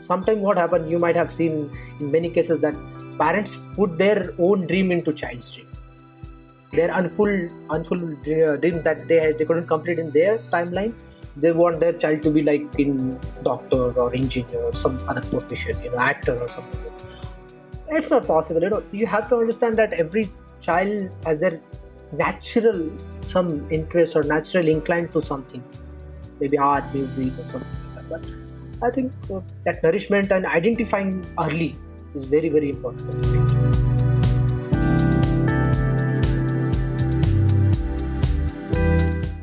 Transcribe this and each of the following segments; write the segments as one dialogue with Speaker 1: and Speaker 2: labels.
Speaker 1: sometimes what happened, you might have seen in many cases that parents put their own dream into child's dream, their unfulfilled dream that they couldn't complete in their timeline. They want their child to be like in doctor or engineer or some other profession, actor or something. It's not possible. You have to understand that every child has their natural some interest or natural inclined to something, maybe art, music, or something like that. But I think that nourishment and identifying early is very, very important.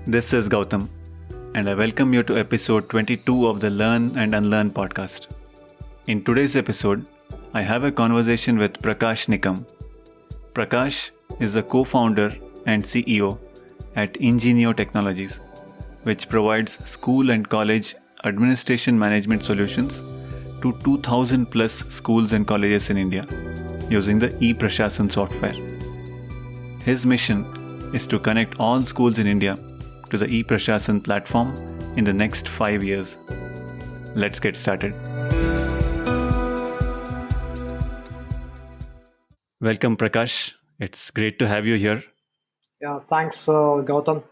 Speaker 2: This is Gautam, and I welcome you to episode 22 of the Learn and Unlearn podcast. In today's episode, I have a conversation with Prakash Nikam. Prakash is the co-founder and CEO at Ingenio Technologies, which provides school and college administration management solutions to 2000 plus schools and colleges in India using the ePrashasan software. His mission is to connect all schools in India to the ePrashasan platform in the next 5 years. Let's get started. Welcome, Prakash. It's great to have you here.
Speaker 1: Yeah, thanks, Gautam.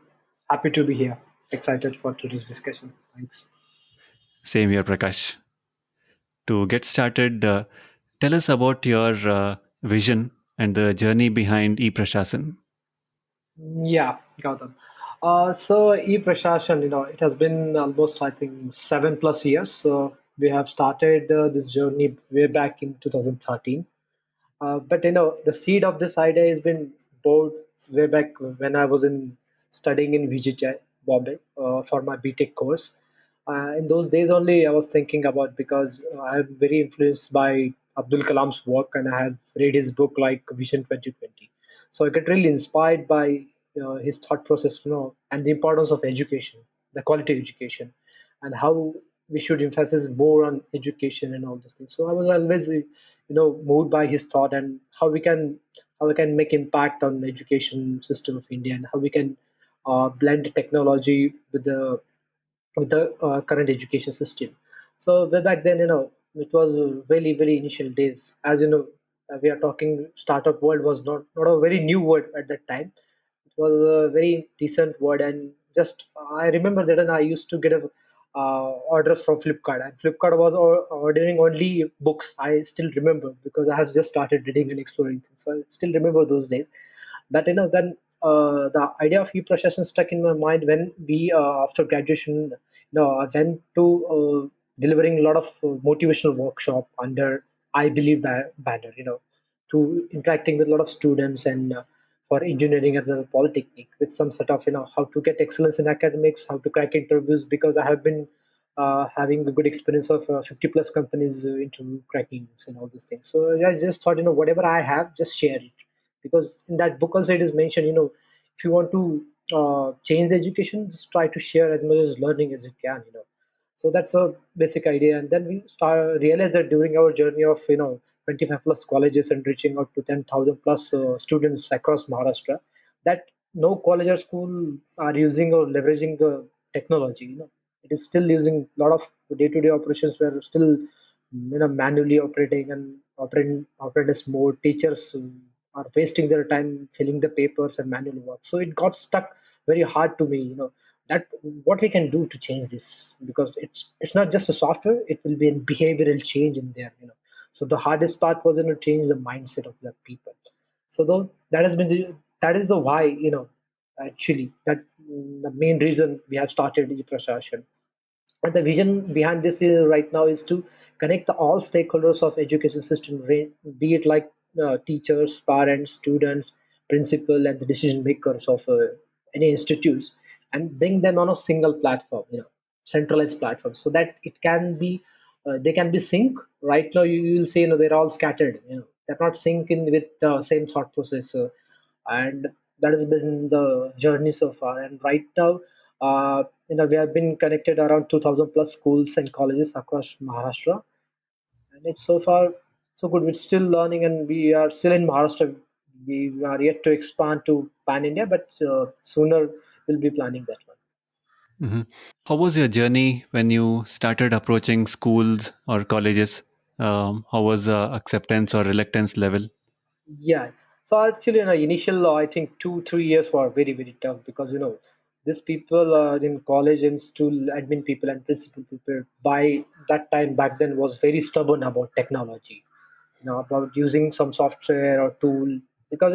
Speaker 1: Happy to be here. Excited for today's discussion. Thanks.
Speaker 2: Same here, Prakash. To get started, tell us about your vision and the journey behind ePrashasan.
Speaker 1: Yeah, Gautam. So ePrashasan, it has been almost, I think, 7+ years. So we have started this journey way back in 2013. But the seed of this idea has been born way back when I was in studying in VGTI, Bombay, for my BTech course. In those days only, I was thinking about, because I'm very influenced by Abdul Kalam's work, and I had read his book like Vision 2020. So I get really inspired by his thought process, and the importance of education, the quality education, and how we should emphasize more on education and all those things. So I was always, moved by his thought, and how we can make impact on the education system of India, and how we can blend technology with the current education system. So way back then, it was really, very initial days. As you know, we are talking startup world was not a very new word at that time. It was a very decent word, and just I remember that, and I used to get orders from Flipkart, and Flipkart was ordering only books. I still remember, because I have just started reading and exploring things. So I still remember those days. But then the idea of e-procession stuck in my mind when we after graduation, I went to delivering a lot of motivational workshop under I Believe banner, to interacting with a lot of students, and for engineering at the polytechnic, with some sort of how to get excellence in academics, how to crack interviews, because I have been having a good experience of 50 plus companies into cracking and all these things. So I just thought, whatever I have, just share it, because in that book also it is mentioned, if you want to change the education, just try to share as much as learning as you can. So that's a basic idea. And then we realized that during our journey of 25 plus colleges and reaching out to 10,000 plus students across Maharashtra, that no college or school are using or leveraging the technology. It is still using a lot of day-to-day operations were still manually operating, and operators more teachers are wasting their time filling the papers and manual work. So it got stuck very hard to me, that what we can do to change this, because it's not just a software, it will be a behavioral change in there. So the hardest part was change the mindset of the people. So though that is the why, actually that the main reason we have started ePrashasan. And the vision behind this is, right now, is to connect all stakeholders of education system, be it like teachers, parents, students, principal, and the decision makers of any institutes, and bring them on a single platform, centralized platform, so that it can be they can be sync. Right now, you will say, they're all scattered. They're not syncing with the same thought process. And that has been the journey so far. And right now, we have been connected around 2,000 plus schools and colleges across Maharashtra, and it's so far so good. We're still learning, and we are still in Maharashtra. We are yet to expand to pan India, but sooner we'll be planning that one.
Speaker 2: Mhm. How was your journey when you started approaching schools or colleges? How was acceptance or reluctance level?
Speaker 1: Yeah. So actually, initial, I think 2 3 years were very very tough because these people in college and school admin people and principal people by that time back then was very stubborn about technology, about using some software or tool because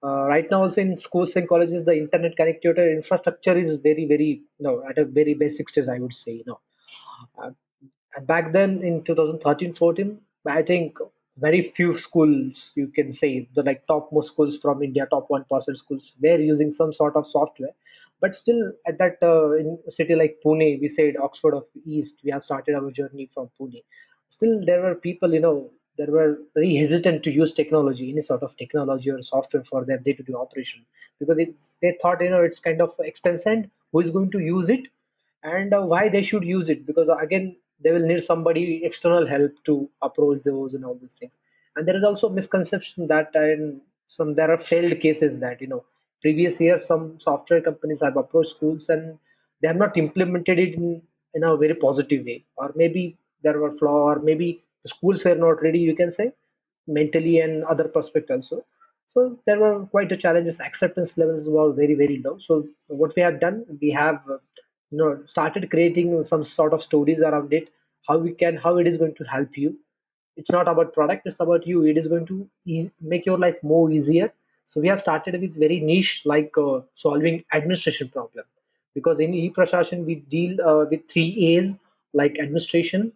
Speaker 1: right now also in schools and colleges the internet connectivity infrastructure is very very at a very basic stage I would say. Uh, and back then in 2013-14, I think very few schools, you can say, the like topmost schools from India, top 1% schools, were using some sort of software. But still, at that in a city like Pune, we said Oxford of East, we have started our journey from Pune. Still, there were people, that were very hesitant to use technology, any sort of technology or software for their day-to-day operation, because they thought, it's kind of expensive. And who is going to use it? And why they should use it, because again they will need somebody external help to approach those and all these things. And there is also misconception that in some there are failed cases that previous years some software companies have approached schools and they have not implemented it in a very positive way, or maybe there were flaw, or maybe the schools were not ready, you can say, mentally and other perspective also. So there were quite a challenges. Acceptance levels were very very low. So what we have done, we have started creating some sort of stories around it. How it is going to help you. It's not about product. It's about you. It is going to make your life more easier. So we have started with very niche like solving administration problem, because in ePrashasan we deal with three A's like administration,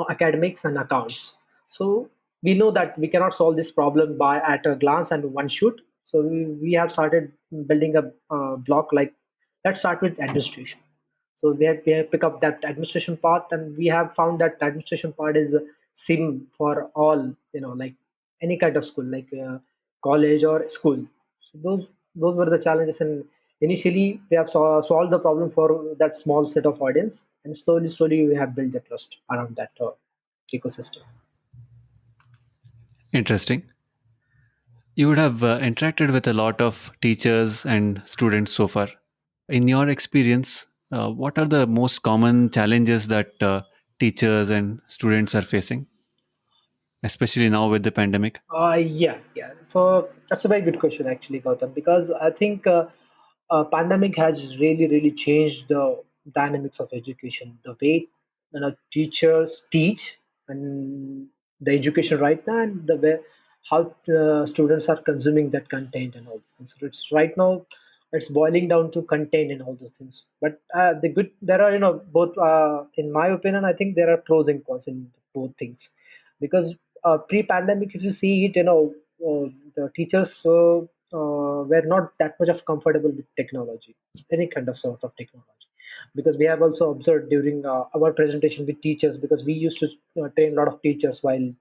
Speaker 1: academics and accounts. So we know that we cannot solve this problem by at a glance and one shoot. So we have started building a block like, let's start with administration. So we have pick up that administration part, and we have found that the administration part is same for all, like any kind of school, like college or school. So those were the challenges, and initially we have solved the problem for that small set of audience, and slowly we have built the trust around that ecosystem.
Speaker 2: Interesting. You would have interacted with a lot of teachers and students so far. In your experience, what are the most common challenges that teachers and students are facing, especially now with the pandemic?
Speaker 1: Yeah. So that's a very good question, actually, Gautam, because I think pandemic has really, really changed the dynamics of education, the way teachers teach, and the education right now, and the way how students are consuming that content and all these things. So it's right now it's boiling down to content and all those things. But the good there are both. In my opinion, I think there are pros and cons in both things, because pre-pandemic, if you see it, the teachers were not that much of comfortable with technology, any kind of sort of technology, because we have also observed during our presentation with teachers, because we used to train a lot of teachers while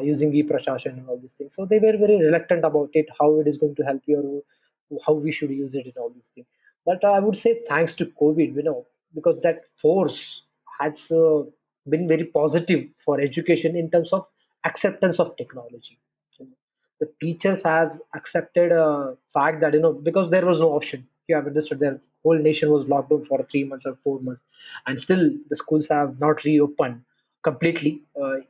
Speaker 1: using ePrashasan and all these things. So they were very reluctant about it, how it is going to help you, or how we should use it and all these things. But I would say thanks to COVID, because that force has been very positive for education in terms of acceptance of technology. You know, the teachers have accepted a fact that because there was no option. You have understood, their whole nation was locked down for 3 months or 4 months, and still the schools have not reopened completely.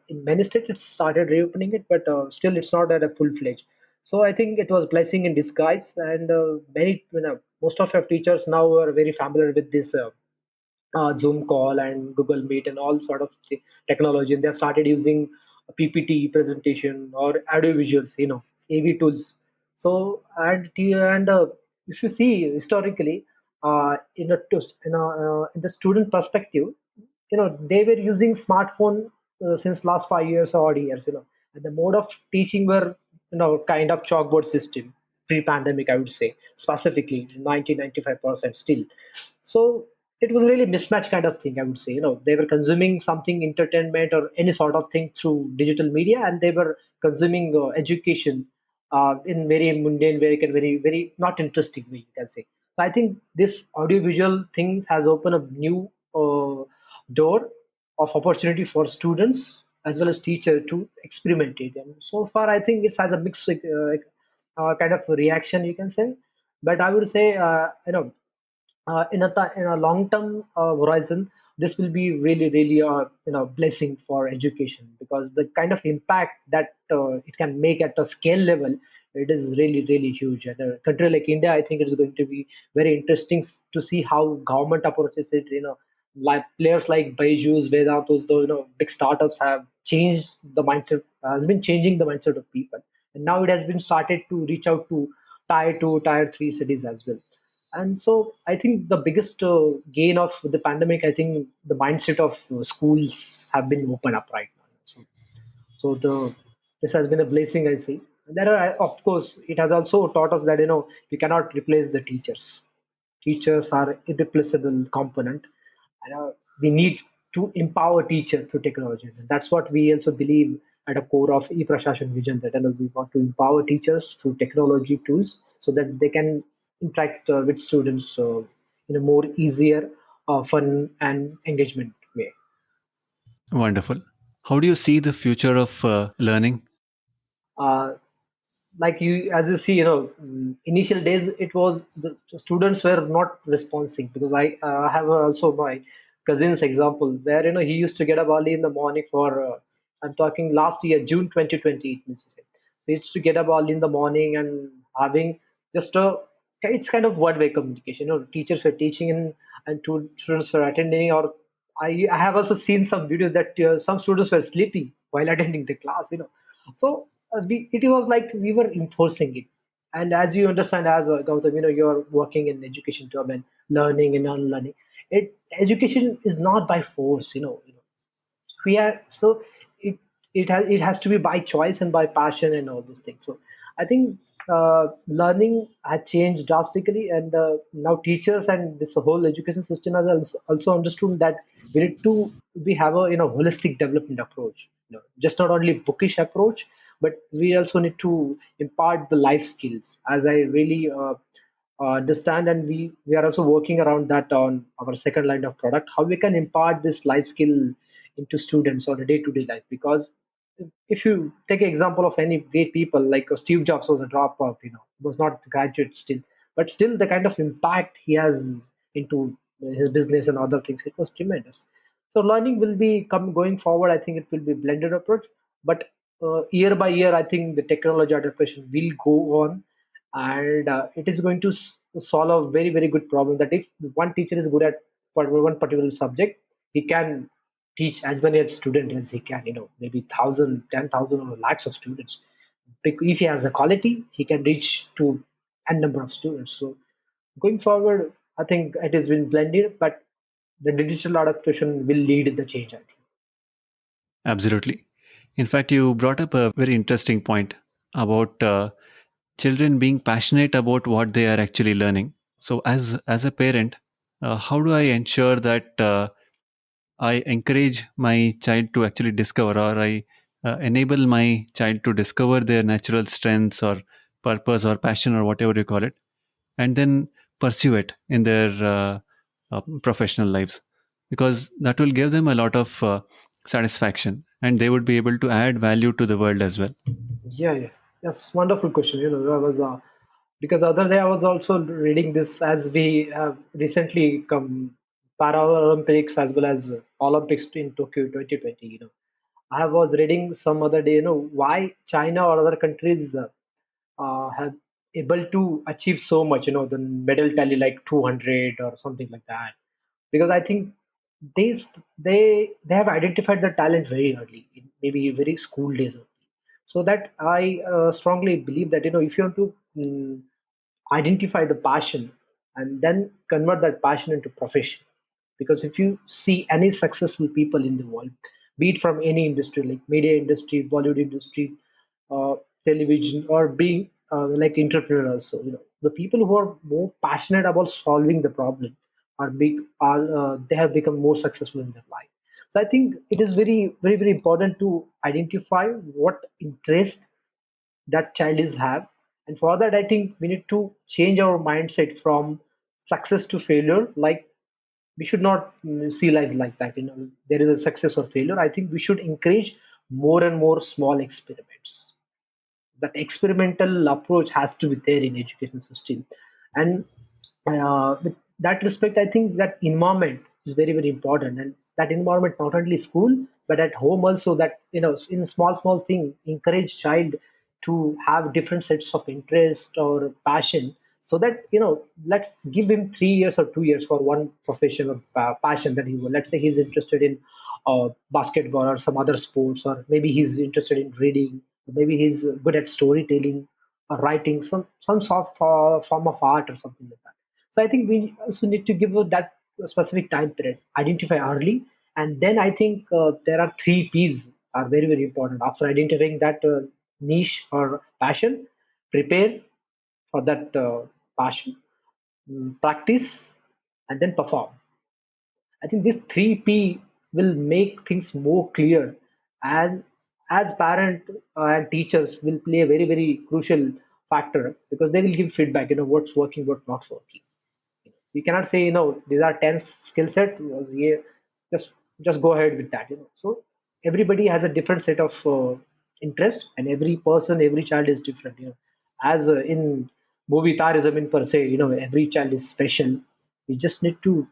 Speaker 1: In many states, it started reopening it, but still it's not at a full fledged. So I think it was blessing in disguise, and many most of our teachers now are very familiar with this Zoom call and Google Meet and all sort of technology, and they have started using PPT presentation or audio visuals, AV tools. So and if you see historically, in the student perspective, they were using smartphone since last 5 years or odd years, and the mode of teaching were kind of chalkboard system pre-pandemic, I would say, specifically 90-95% still. So it was really mismatch kind of thing, I would say. They were consuming something entertainment or any sort of thing through digital media, and they were consuming education in very mundane, very not interesting way, you can say. So I think this audiovisual thing has opened a new door of opportunity for students as well as teacher to experiment it. And so far, I think it has a mixed kind of reaction, you can say. But I would say, in a long term horizon, this will be really really a blessing for education, because the kind of impact that it can make at a scale level, it is really really huge. At a country like India, I think it is going to be very interesting to see how government approaches it. Like players like Byju's, Vedantus, those big startups have changed the mindset, has been changing the mindset of people, and now it has been started to reach out to tier 2, tier 3 cities as well. And so I think the biggest gain of the pandemic, I think the mindset of schools have been opened up right now. So this has been a blessing, I see. There are, of course, it has also taught us that we cannot replace the teachers. Teachers are irreplaceable component, and we need to empower teachers through technology. And that's what we also believe at a core of ePrashasan vision, that we want to empower teachers through technology tools so that they can interact with students in a more easier, fun and engagement way.
Speaker 2: Wonderful. How do you see the future of learning?
Speaker 1: Uh, like you, as you see, initial days it was the students were not responding, because I have also my cousin's example where he used to get up early in the morning for I'm talking last year June 2020, it means to say. He used to get up early in the morning and having just a, it's kind of word way communication. Teachers were teaching and two students were attending. Or I have also seen some videos that some students were sleeping while attending the class. So it was like we were enforcing it. And as you understand, as Gautam, you're working in education job and learning and unlearning. Education is not by force. We are so it it has to be by choice and by passion and all those things. So I think learning has changed drastically, and now teachers and this whole education system has also understood that we need to we have a holistic development approach, just not only bookish approach, but we also need to impart the life skills, as I really understand. And we are also working around that on our second line of product, how we can impart this life skill into students on a day-to-day life. Because if you take an example of any great people, like Steve Jobs was a dropout, was not a graduate still, but still the kind of impact he has into his business and other things, it was tremendous. So learning will be going forward. I think it will be blended approach, but year by year, I think the technology adaptation will go on, and it is going to solve a very very good problem, that if one teacher is good at one particular subject, he can teach as many as students as he can, maybe 1,000, 10,000, or lakhs of students. If he has a quality, he can reach to n number of students. So going forward, I think it has been blended, but the digital adaptation will lead the change, I think.
Speaker 2: Absolutely. In fact, you brought up a very interesting point about children being passionate about what they are actually learning. So, as a parent, how do I ensure that I encourage my child to actually discover, or I enable my child to discover their natural strengths or purpose or passion or whatever you call it, and then pursue it in their professional lives, because that will give them a lot of satisfaction, and they would be able to add value to the world as well.
Speaker 1: Yeah, yeah. Yes, wonderful question. I was because the other day I was also reading this, as we have recently come Paralympics as well as Olympics in Tokyo 2020. I was reading some other day, why China or other countries have able to achieve so much, the medal tally like 200 or something like that. Because I think they have identified the talent very early, in maybe very school days. So that I strongly believe that if you want to identify the passion and then convert that passion into profession. Because if you see any successful people in the world, be it from any industry like media industry, Bollywood industry, uh, television, or being like entrepreneurs, so the people who are more passionate about solving the problem are they have become more successful in their life. So I think it is very very very important to identify what interest that child is have. And for that, I think we need to change our mindset from success to failure. Like, we should not see life like that, there is a success or failure. I think we should encourage more and more small experiments. That experimental approach has to be there in education system. And that respect, I think that environment is very, very important. And that environment, not only school, but at home also, that, in small, small thing, encourage child to have different sets of interest or passion, so that, let's give him 3 years or 2 years for one profession or passion that he will. Let's say he's interested in basketball or some other sports, or maybe he's interested in reading, maybe he's good at storytelling or writing, some sort of form of art or something like that. So I think we also need to give that specific time period, identify early, and then I think there are three P's are very, very important. After identifying that niche or passion, prepare for that passion, practice, and then perform. I think this three P will make things more clear, and as parent and teachers will play a very, very crucial factor, because they will give feedback, what's working, what's not working. You cannot say, these are 10 skill set, yeah, just just go ahead with that, so everybody has a different set of interest, and every person, every child is different, as in movie tarism in per se, every child is special. We just need to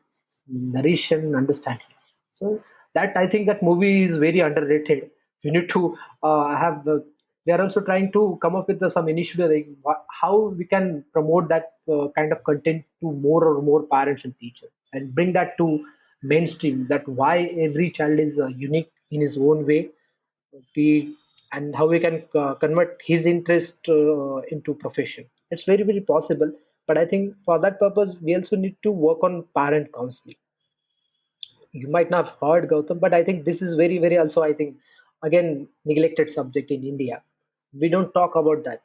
Speaker 1: nourish and understand it. So that, I think that movie is very underrated. We need to have the. We are also trying to come up with some initiative, like how we can promote that kind of content to more or more parents and teachers, and bring that to mainstream. That why every child is unique in his own way, we, and how we can convert his interest into profession. It's very, very possible, but I think for that purpose we also need to work on parent counseling. You might not have heard, Gautam, but I think this is very, very also, I think, again, neglected subject in India. We don't talk about that.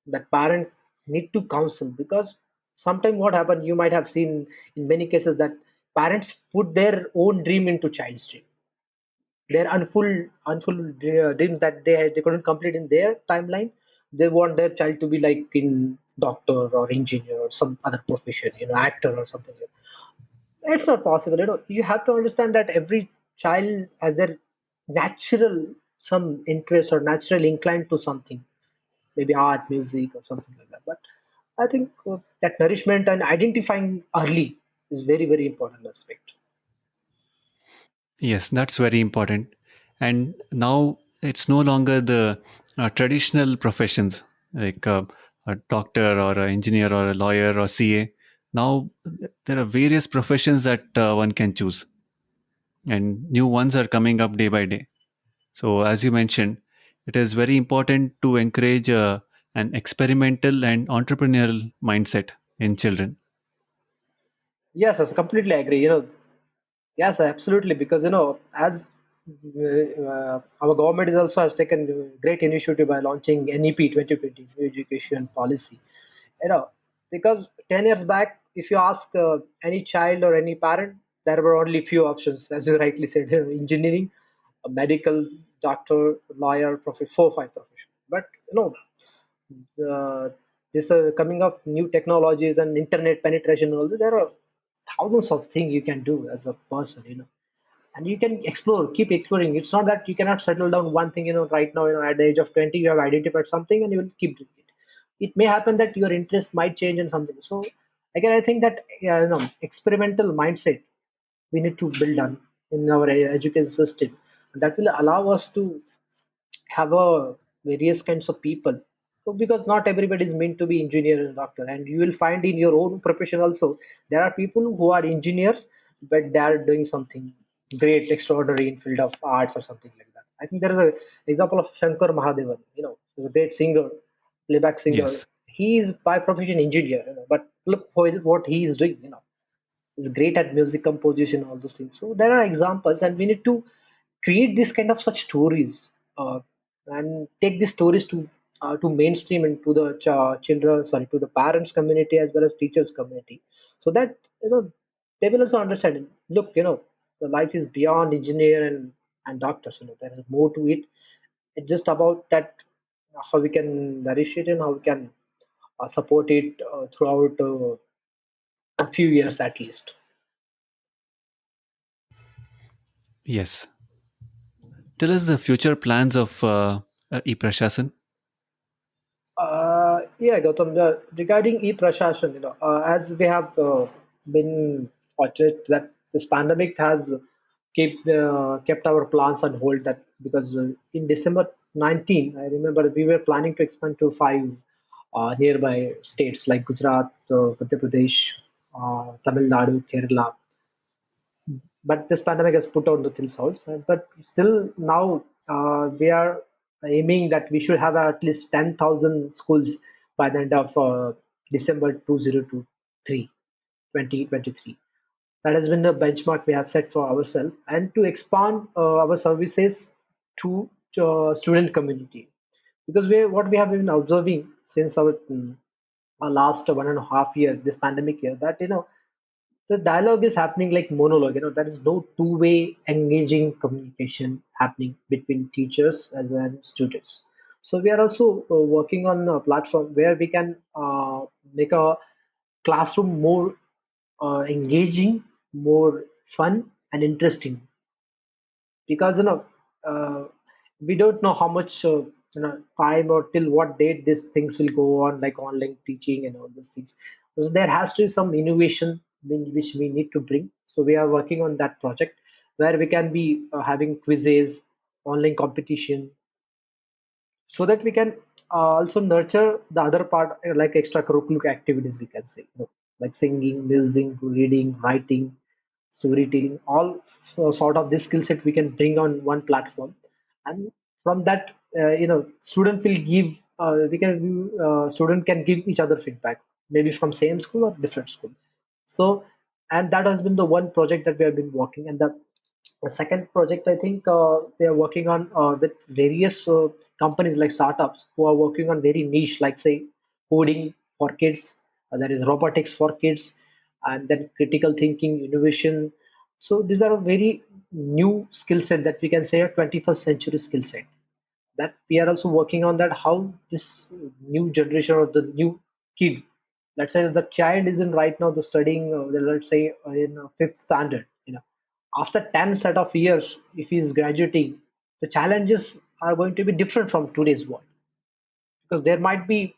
Speaker 1: That parent need to counsel, because sometimes what happens, you might have seen in many cases that parents put their own dream into child's dream. Their unfulfilled dream that they couldn't complete in their timeline. They want their child to be like in doctor or engineer or some other profession, actor or something like that. It's not possible. You have to understand that every child has their natural some interest or natural inclined to something, maybe art, music, or something like that. But I think that nourishment and identifying early is very, very important aspect.
Speaker 2: Yes, that's very important. And now it's no longer the traditional professions like a doctor or an engineer or a lawyer or CA. Now there are various professions that one can choose, and new ones are coming up day by day. So, as you mentioned, it is very important to encourage an experimental and entrepreneurial mindset in children.
Speaker 1: Yes, I completely agree. Yes, absolutely. Because as our government is also has taken great initiative by launching NEP 2020, New Education Policy. You know, because 10 years back, if you ask any child or any parent, there were only few options, as you rightly said, engineering, a medical, doctor, lawyer, 4 5 profession. But uh, this coming of new technologies and internet penetration, also there are thousands of things you can do as a person, and you can explore, keep exploring. It's not that you cannot settle down one thing, right now, at the age of 20 you have identified something and you will keep doing it. It may happen that your interest might change in something. So again, I think that, yeah, experimental mindset we need to build on in our education system, and that will allow us to have a various kinds of people. So because not everybody is meant to be engineer and doctor, and you will find in your own profession also there are people who are engineers, but they are doing something great, extraordinary in field of arts or something like that. I think there is a example of Shankar Mahadevan. He's a great singer, playback singer.
Speaker 2: Yes,
Speaker 1: He is by profession engineer, but look what he is doing. Is great at music composition, all those things. So there are examples, and we need to create this kind of such stories, and take these stories to mainstream and to the children, sorry, to the parents community as well as teachers community, so that they will also understand it. Look, the life is beyond engineer and doctors. There is more to it. It's just about that, how we can nourish it and how we can support it throughout a few years at least.
Speaker 2: yes. Tell us the future plans of ePrashasan.
Speaker 1: Yeah, Gautam, regarding ePrashasan, as we have been fortunate that this pandemic has kept our plans on hold. That because in December 19, I remember we were planning to expand to five nearby states like Gujarat, Madhya Pradesh, Tamil Nadu, Kerala, but this pandemic has put on the things out. But still, now we are aiming that we should have at least 10,000 schools by the end of December 2023, 2023. That has been the benchmark we have set for ourselves, and to expand our services to student community. Because what we have been observing since our last 1.5 year, this pandemic year, that the dialogue is happening like monologue. There is no two-way engaging communication happening between teachers as well as students. So we are also working on a platform where we can make a classroom more engaging, more fun and interesting, because uh, we don't know how much time or till what date these things will go on, like online teaching and all those things. So there has to be some innovation which we need to bring. So we are working on that project where we can be having quizzes, online competition, so that we can also nurture the other part, like extracurricular activities, we can say, like singing, music, reading, writing, storytelling, all sort of this skill set we can bring on one platform. And from that, student will give we can student can give each other feedback, maybe from same school or different school. So, and that has been the one project that we have been working. And the second project, I think, we are working on with various companies like startups who are working on very niche, like say coding for kids, there is robotics for kids, and then critical thinking, innovation. So these are a very new skill set that we can say a 21st century skill set, that we are also working on, that how this new generation or the new kid, let's say the child is in right now the studying let's say in fifth standard, after 10 set of years, if he is graduating, the challenges are going to be different from today's world, because there might be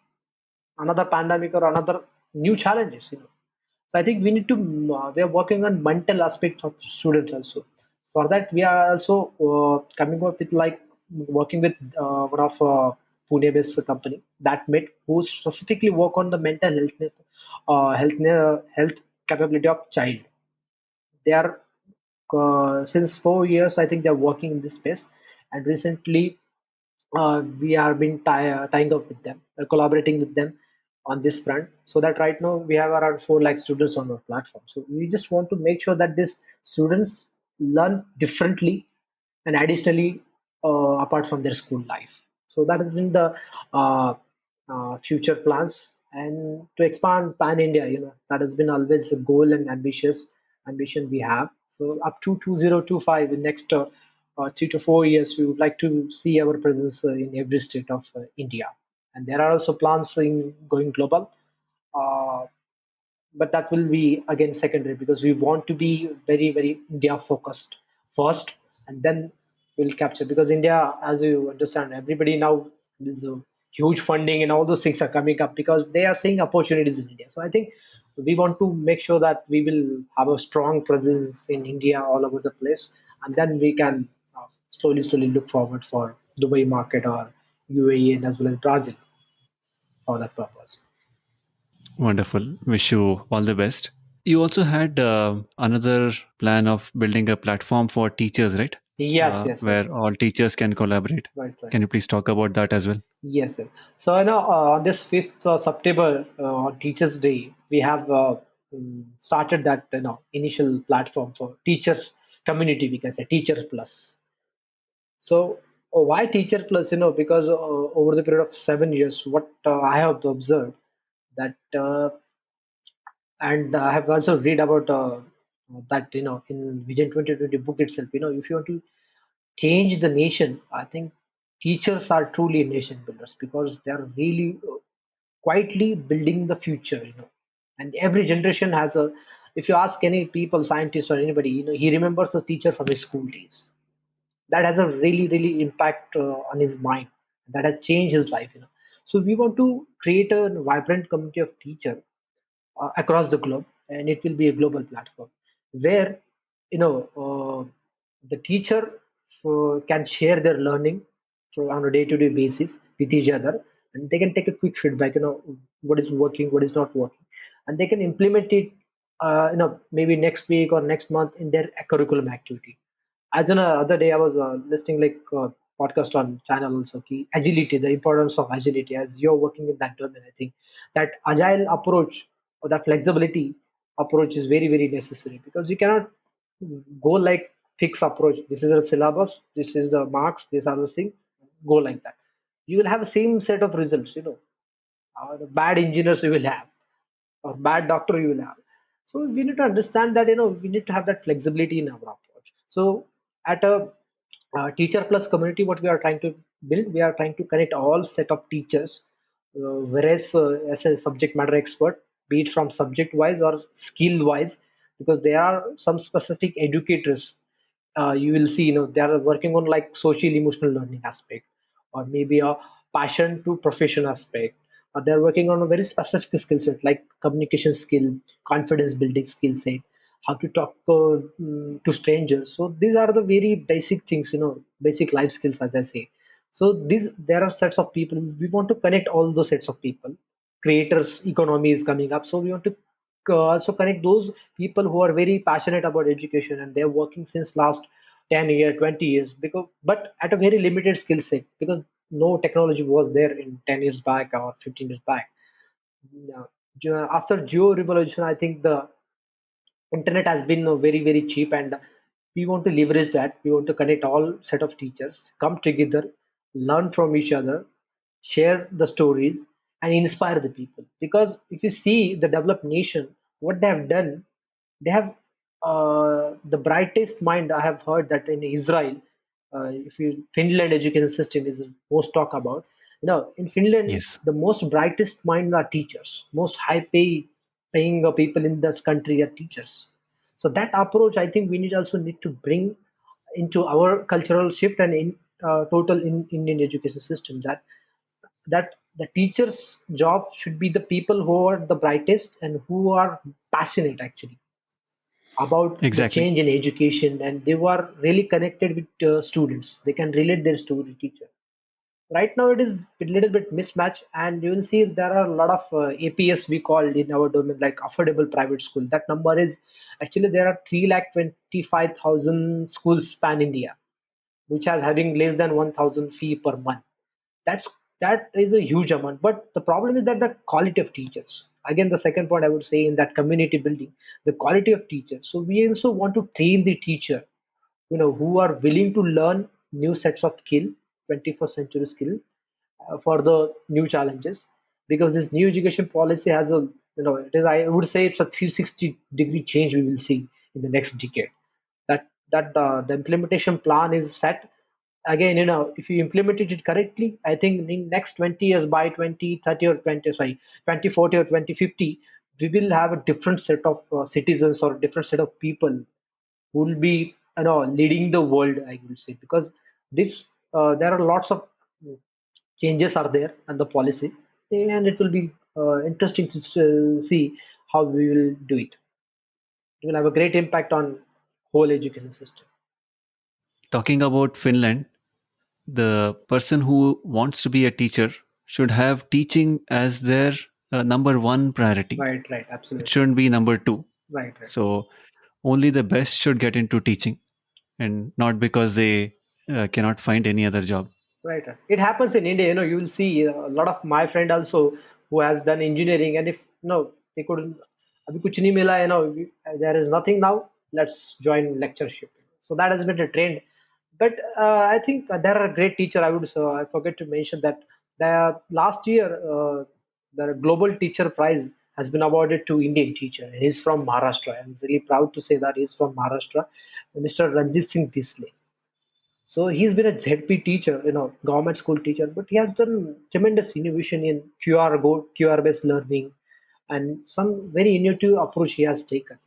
Speaker 1: another pandemic or another new challenges. So I think we need to we are working on mental aspects of students also. For that, we are also coming up with like working with one of Pune-based company, that met, who specifically work on the mental health capability of child. They are since 4 years, I think they're working in this space, and recently we have been tying up with them, collaborating with them on this front, so that right now we have around 4 lakh students on our platform. So we just want to make sure that these students learn differently and additionally apart from their school life. So that has been the uh, future plans, and to expand pan India. That has been always a goal and ambition we have. So up to 2025, in next 3 to 4 years, we would like to see our presence in every state of India, and there are also plans in going global. Uh, but that will be again secondary, because we want to be very very India focused first, and then we'll capture, because India, as you understand, everybody now is huge funding and all those things are coming up because they are seeing opportunities in India. So I think we want to make sure that we will have a strong presence in India all over the place, and then we can slowly look forward for Dubai market or UAE and as well as Brazil for that purpose.
Speaker 2: Wonderful. Wish you all the best. You also had another plan of building a platform for teachers, right?
Speaker 1: Yes, yes, yes,
Speaker 2: Where all teachers can collaborate.
Speaker 1: right, right.
Speaker 2: Can you please talk about that as well?
Speaker 1: Yes, sir. So on this 5th September, on Teachers' Day, we have started that initial platform for teachers community. We can say Teachers Plus. So why Teacher Plus? Because over the period of 7 years, what I have observed, that and I have also read about that in Vision 2020 book itself. If you want to change the nation, I think teachers are truly nation builders, because they are really quietly building the future. And every generation has a, if you ask any people, scientists or anybody, he remembers a teacher from his school days. That has a really impact on his mind, that has changed his life. So we want to create a vibrant community of teachers across the globe, and it will be a global platform where you know the teacher can share their learning on a day-to-day basis with each other, and they can take a quick feedback, what is working, what is not working, and they can implement it maybe next week or next month in their curriculum activity. As in other day I was listening like podcast on channel also ki agility, the importance of agility. As you're working in that domain, I think that agile approach or that flexibility approach is very very necessary, because you cannot go like fixed approach. This is the syllabus, this is the marks, these are the things, go like that. You will have the same set of results, the bad engineers you will have, or bad doctor you will have. So we need to understand that we need to have that flexibility in our approach. So at a teacher plus community, what we are trying to build, we are trying to connect all set of teachers, whereas as a subject matter expert, be it from subject wise or skill wise, because there are some specific educators, you will see, they are working on like social emotional learning aspect, or maybe a passion to profession aspect, or they're working on a very specific skill set like communication skill, confidence building skill set, how to talk to strangers. So these are the very basic things, basic life skills, as I say. So these, there are sets of people, we want to connect all those sets of people. Creators economy is coming up, so we want to also connect those people who are very passionate about education, and they're working since last 10 years, 20 years, because but at a very limited skill set, because no technology was there in 10 years back or 15 years back. Yeah. After geo revolution, I think the internet has been very very cheap, and we want to leverage that. We want to connect all set of teachers, come together, learn from each other, share the stories, and inspire the people. Because if you see the developed nation, what they have done, they have the brightest mind. I have heard that in Israel, if you Finland education system is most talk about. In Finland,
Speaker 2: Yes,
Speaker 1: the most brightest mind are teachers. Most paying people in this country are teachers. So that approach, I think we need to bring into our cultural shift and in total in Indian education system, that the teacher's job should be the people who are the brightest and who are passionate actually about the
Speaker 2: exactly.
Speaker 1: change in education, and they were really connected with students. They can relate their story to teacher. Right now it is a little bit mismatch, and you will see there are a lot of APS we call in our domain, like affordable private school. That number is actually, there are 3,25,000 schools span India, which has having less than 1,000 fee per month. That's that is a huge amount. But the problem is that the quality of teachers. Again, the second point I would say in that community building, the quality of teachers. So we also want to train the teacher, who are willing to learn new sets of skill, 21st century skill, for the new challenges. Because this new education policy has a, it is, I would say it's a 360-degree change we will see in the next decade. That the implementation plan is set. Again, if you implemented it correctly, I think in next 20 years, by 2030 or 2040 or 2050, we will have a different set of citizens, or different set of people who will be leading the world, I will say. Because this there are lots of changes are there and the policy, and it will be interesting to see how we will do it. It will have a great impact on whole education system.
Speaker 2: Talking about Finland, the person who wants to be a teacher should have teaching as their number one priority.
Speaker 1: Right, right,
Speaker 2: It
Speaker 1: absolutely.
Speaker 2: shouldn't be number two.
Speaker 1: Right, right.
Speaker 2: So only the best should get into teaching, and not because they cannot find any other job.
Speaker 1: Right, right. It happens in India. You will see a lot of my friend also who has done engineering, and if they couldn't, अभी कुछ नहीं मिला, there is nothing now. Let's join lectureship. So that has been a trend. But I think there are great teacher. I forget to mention that the last year the global teacher prize has been awarded to Indian teacher. He's from Maharashtra. I'm very proud to say that he's from Maharashtra, Mr. Ranjit Singh Disle. So he's been a ZP teacher, government school teacher, but he has done tremendous innovation in QR based learning, and some very innovative approach he has taken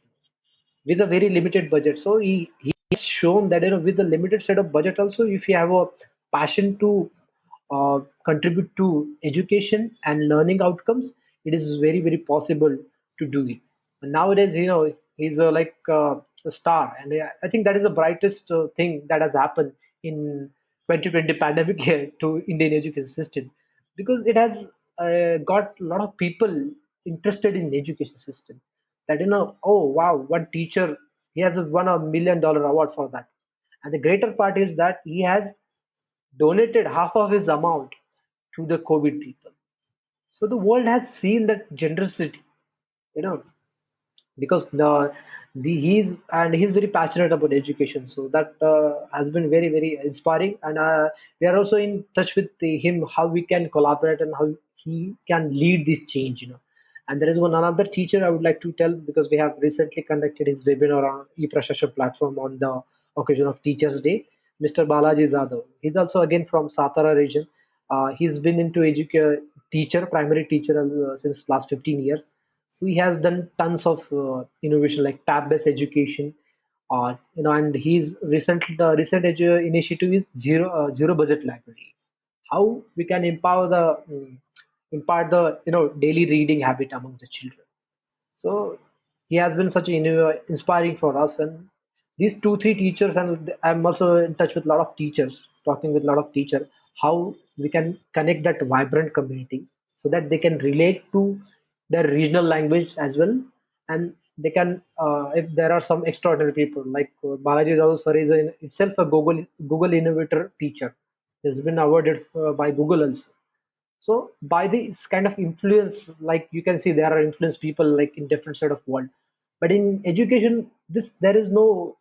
Speaker 1: with a very limited budget. So he has shown that with the limited set of budget also, if you have a passion to contribute to education and learning outcomes, it is very very possible to do it. And nowadays, he's a star, and I think that is the brightest thing that has happened in 2020 pandemic here to Indian education system, because it has got a lot of people interested in education system. That oh wow, one teacher, he has won $1 million award for that, and the greater part is that he has donated half of his amount to the COVID people. So the world has seen that generosity, you know because he's very passionate about education, so that has been very very inspiring. And we are also in touch with him, how we can collaborate and how he can lead this change. And there is one another teacher I would like to tell, because we have recently conducted his webinar on ePrashasan platform on the occasion of Teachers Day. Mr. Balaji Zadav, he's also again from Satara region. He's been into teacher, primary teacher, since last 15 years. So he has done tons of innovation like tab-based education, and his initiative is zero budget library. How we can impart the daily reading habit among the children. So he has been such inspiring for us. And these two, three teachers, and I'm also in touch with a lot of teachers, talking with a lot of teachers, how we can connect that vibrant community so that they can relate to their regional language as well. And they can, if there are some extraordinary people like Balaji Rao sir is itself a Google Innovator teacher. He's been awarded by Google also. So by this kind of influence, like you can see, there are influence people like in different side of world. But in education, this there is no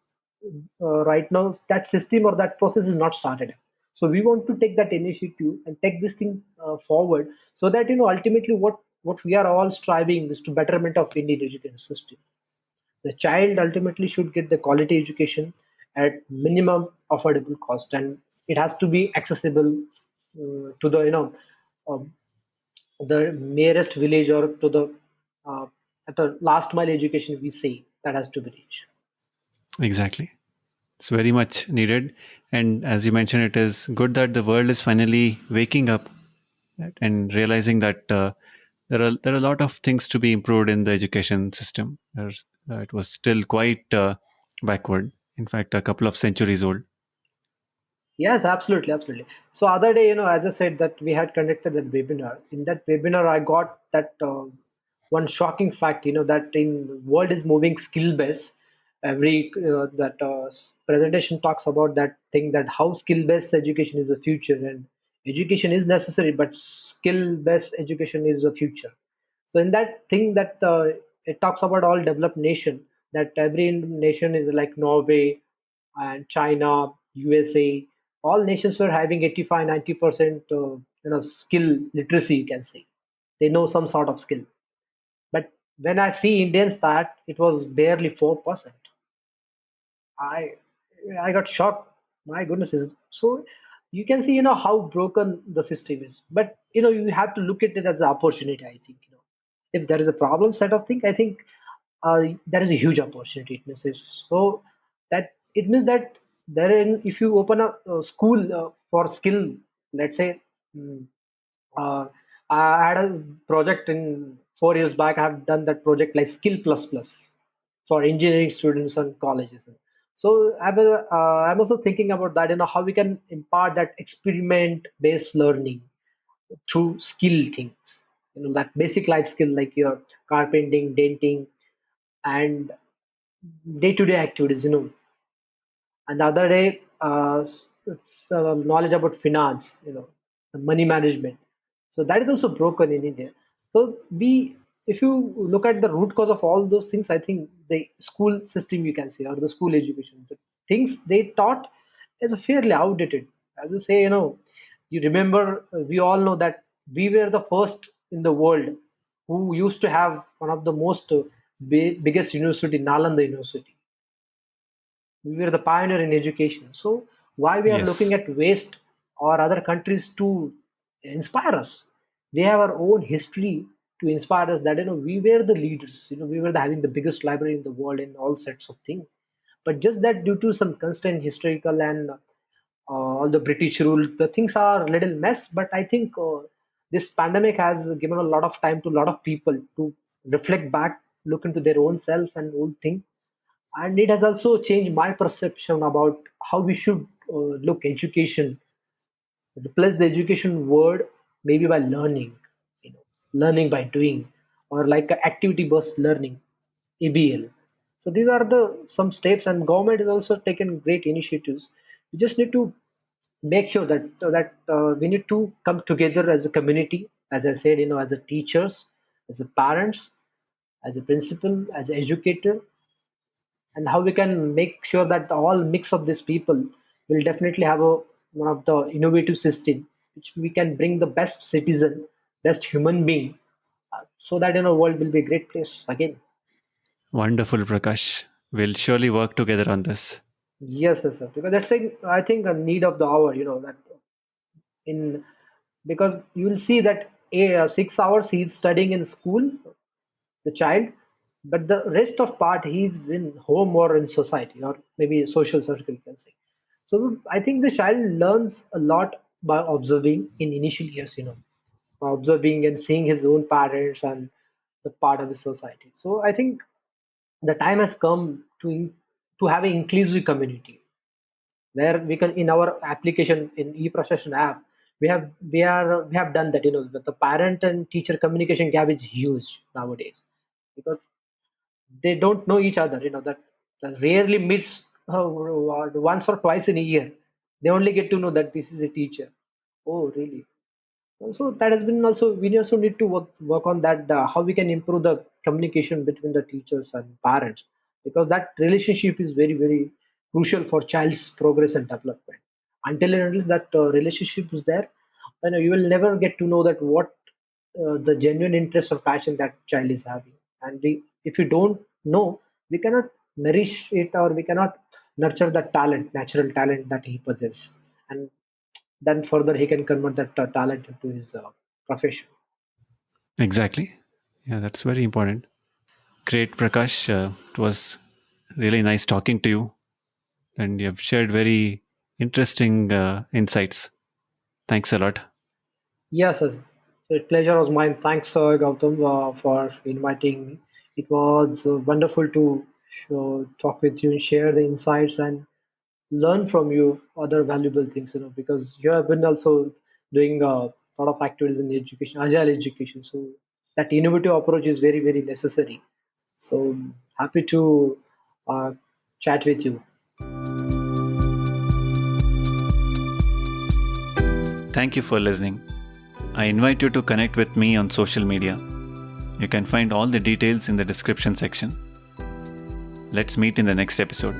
Speaker 1: right now that system or that process is not started. So we want to take that initiative and take this thing forward, so that ultimately what we are all striving is to betterment of Indian education system. The child ultimately should get the quality education at minimum affordable cost, and it has to be accessible to the um, the nearest village, or to the uh, at the last mile education we say that has to be reached.
Speaker 2: Exactly. It's very much needed. And as you mentioned, it is good that the world is finally waking up and realizing that there are a lot of things to be improved in the education system. It was still quite backward. In fact, a couple of centuries old.
Speaker 1: Yes, absolutely, absolutely. So other day, as I said, that we had conducted that webinar. In that webinar, I got that one shocking fact, that in world is moving skill based. Every that presentation talks about that thing, that how skill based education is the future, and education is necessary, but skill based education is the future. So in that thing, that it talks about all developed nation, that every nation is like Norway and China, USA, all nations were having 85, 90% skill literacy, you can say. They know some sort of skill. But when I see Indians, that it was barely 4%. I I got shocked. My goodness, is so you can see how broken the system is. But you have to look at it as an opportunity. I think if there is a problem set of thing, I think there is a huge opportunity. It means so that it means that if you open a school for skill, let's say. mm, uh, I had a project in 4 years back. I have done that project like Skill Plus Plus for engineering students and colleges. So I'm also thinking about that. How we can impart that experiment-based learning through skill things. That basic life skill like your carpenting, denting, and day-to-day activities. And the other day, knowledge about finance, the money management. So that is also broken in India. So if you look at the root cause of all those things, I think the school system, you can say, or the school education, the things they taught is fairly outdated. As you say, you remember, we all know that we were the first in the world who used to have one of the most biggest university, Nalanda University. We were the pioneer in education. So why we are looking
Speaker 2: Yes.
Speaker 1: at waste or other countries to inspire us? They have our own history to inspire us, that we were the leaders. We were having the biggest library in the world in all sets of things. But just that due to some constant historical and all the British rule, the things are a little mess. But I think this pandemic has given a lot of time to a lot of people to reflect back look into their own self and own thing. And it has also changed my perception about how we should look education, replace the education word maybe by learning, you know, learning by doing, or like a activity based learning, ABL. So these are the some steps, and government has also taken great initiatives. We just need to make sure that we need to come together as a community, as I said, as a teachers, as a parents, as a principal, as an educator, and how we can make sure that all mix of these people will definitely have a one of the innovative system which we can bring the best citizen, best human being, so that world will be a great place again.
Speaker 2: Wonderful, Prakash. We'll surely work together on this.
Speaker 1: Yes, yes, sir. Because that's a, I think a need of the hour. That in because you will see that 6 hours he's studying in school, the child, but the rest of part he's in home or in society or maybe social circle, you can say. So I think the child learns a lot by observing in initial years, by observing and seeing his own parents and the part of the society. So I think the time has come to have an inclusive community where we can, in our application in ePrashasan app, we have done that. The parent and teacher communication gap is huge nowadays because they don't know each other. That rarely meets once or twice in a year. They only get to know that this is a teacher. Oh, really? Also, that has been also we also need to work on that, how we can improve the communication between the teachers and parents, because that relationship is very very crucial for child's progress and development. Until and unless that relationship is there, you will never get to know that what the genuine interest or passion that child is having. And if we don't know, we cannot nourish it, or we cannot nurture that talent, natural talent that he possesses, and then further he can convert that talent into his profession.
Speaker 2: Exactly. Yeah, that's very important. Great, Prakash. It was really nice talking to you, and you have shared very interesting insights. Thanks a lot.
Speaker 1: Yes, yes. The pleasure was mine. Thanks, Gautam, for inviting me. It was wonderful to talk with you, share the insights, and learn from you other valuable things. Because you have been also doing a lot of activities in education, agile education. So that innovative approach is very, very necessary. So happy to uh, chat with you.
Speaker 2: Thank you for listening. I invite you to connect with me on social media. You can find all the details in the description section. Let's meet in the next episode.